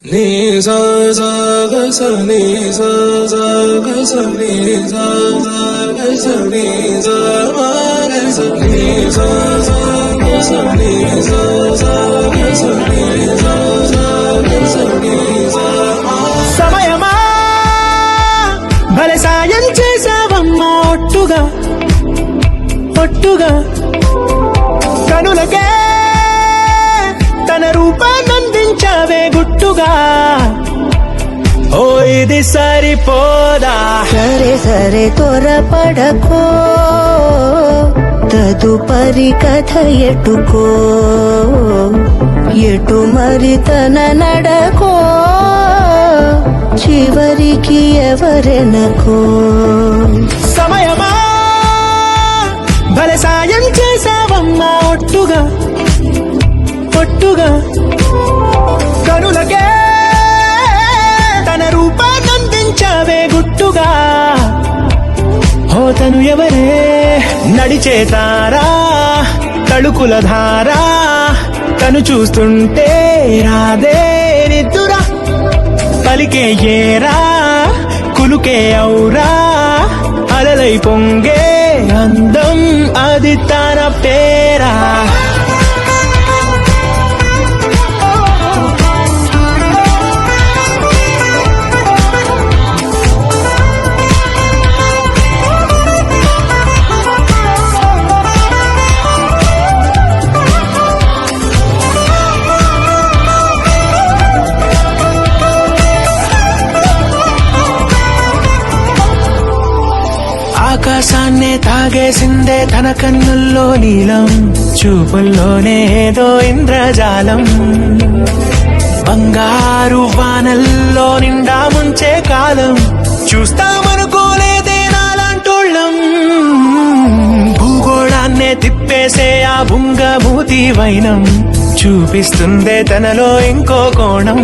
నీ సా సా గ స నీ సా సా గ స నీ సా సా గ స నీ సా మా గ స నీ సా సా గ స నీ సా సా గ స నీ సా సా గ స నీ సా మా. సమయమా భలే సాయం చేసావమ్మా ఒట్టుగా ఒట్టుగా కనులకే తన రూపాన్నందించావే గుట్టుగా. ఓ ఇది సరిపోదా, సరే సరే త్వరపడకో, తదుపరి కథ ఎటుకో, ఎటు మరి తన నడకో, చివరికి ఎవరెనకో. సమయమా భలే సాయం చేసావమ్మా ఒట్టుగా ఒట్టుగా కనులకే తన రూపాన్నందించావే గుట్టుగా. తను ఎవరే నడిచే తారా తళుకుల ధారా, తను చూస్తుంటే రాదే నిద్దురా, పలికే ఏరా కులుకే ఔరా, అలలై పొంగే అందం అది తన పేరా. ఆకాశాన్నే తాగేసిందే తన కన్నుల్లో నీలం, చూపుల్లోనే ఏదో ఇంద్రజాలం, బంగారు వానల్లో నిండా ముంచే కాలం, చూస్తామనుకోలేదే నాలాంటోళ్ళం. భూగోళాన్నే తిప్పేసే ఆ బుంగమూతి వైనం, చూపిస్తుందే తనలో ఇంకో కోణం.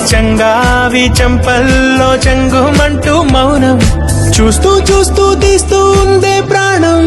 చంగావి చంపల్లో చెంగుమంటూ మౌనం, చూస్తూ చూస్తూ తీస్తూ ఉందే ప్రాణం.